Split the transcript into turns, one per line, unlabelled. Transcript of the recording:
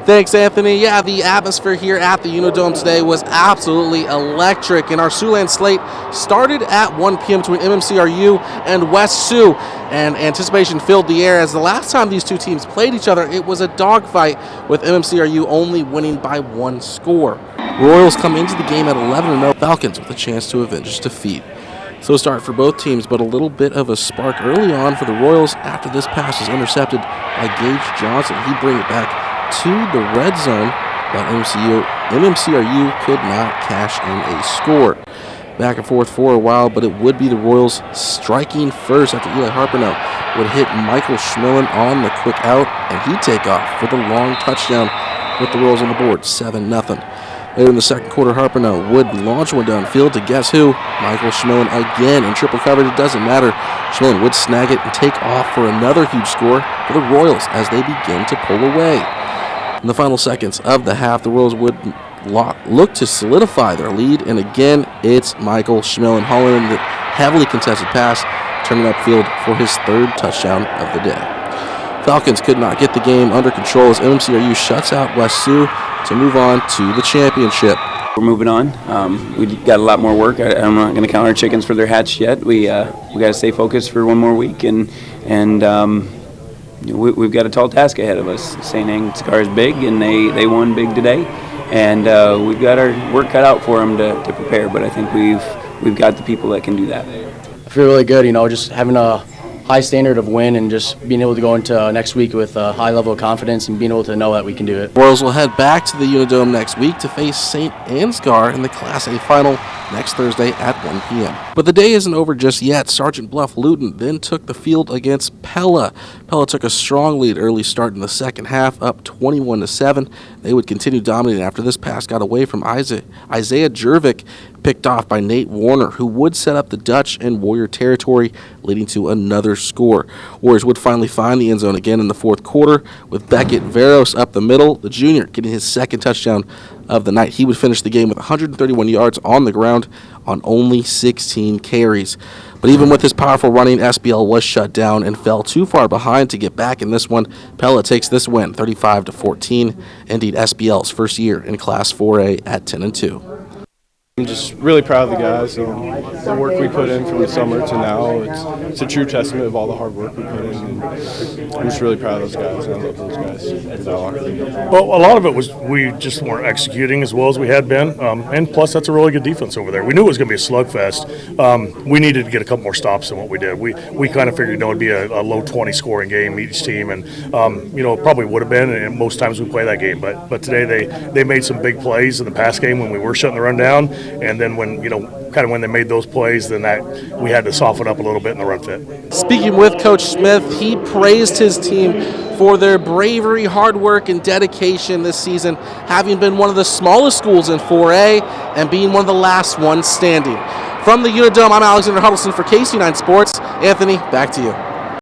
Thanks, Anthony. Yeah, the atmosphere here at the Unidome today was absolutely electric, and our Siouxland slate started at 1 p.m. between MMCRU and West Sioux, and anticipation filled the air as the last time these two teams played each other, it was a dogfight with MMCRU only winning by 1 score. Royals come into the game at 11-0, Falcons with a chance to avenge this defeat. So start for both teams, but a little bit of a spark early on for the Royals after this pass is intercepted by Gage Johnson. He brings it back to the red zone, but MMCRU could not cash in a score. Back and forth for a while, but it would be the Royals striking first after Eli Harpernell would hit Michael Schmillen on the quick out, and he'd take off for the long touchdown with the Royals on the board, 7-0. Later in the second quarter, Harpernell would launch one downfield to guess who? Michael Schmillen again in triple coverage. It doesn't matter. Schmillen would snag it and take off for another huge score for the Royals as they begin to pull away. In the final seconds of the half, the Royals would look to solidify their lead, and again, it's Michael Schmillen hauling in the heavily contested pass, turning upfield for his third touchdown of the day. Falcons could not get the game under control as MMCRU shuts out West Sioux to move on to the championship.
We're moving on. We got a lot more work. I'm not going to count our chickens for their hatch yet. We got to stay focused for one more week, and we've got a tall task ahead of us. St. Anne's-Gar is big, and they won big today, and we've got our work cut out for them to prepare. But I think we've got the people that can do that.
I feel really good. Just having a high standard of win and just being able to go into next week with a high level of confidence and being able to know that we can do it.
Royals will head back to the Unidome next week to face St. Anne's-Gar in the Class A final next Thursday at 1 p.m. But the day isn't over just yet. Sergeant Bluff Luton then took the field against Pella. Pella took a strong lead early start in the second half, up 21-7. They would continue dominating after this pass got away from Isaiah Jervik, picked off by Nate Warner, who would set up the Dutch in Warrior territory, leading to another score. Warriors would finally find the end zone again in the fourth quarter with Beckett Veros up the middle, the junior getting his second touchdown of the night. He would finish the game with 131 yards on the ground on only 16 carries. But even with his powerful running, SBL was shut down and fell too far behind to get back in this one. Pella takes this win 35-14. Indeed, SBL's first year in Class 4A at 10-2.
I'm just really proud of the guys and the work we put in from the summer to now. It's a true testament of all the hard work we put in. And I'm just really proud of those guys, and I love those guys.
Well, a lot of it was we just weren't executing as well as we had been, and plus that's a really good defense over there. We knew it was going to be a slugfest. We needed to get a couple more stops than what we did. We kind of figured it would be a low 20 scoring game each team, and it probably would have been. And most times we play that game, but today they made some big plays in the pass game when we were shutting the run down. And then when when they made those plays, then we had to soften up a little bit in the run fit.
Speaking with Coach Smith, he praised his team for their bravery, hard work, and dedication this season, having been one of the smallest schools in 4A and being one of the last ones standing. From the Unidome, I'm Alexander Huddleston for KCAU-9 Sports. Anthony, back to you.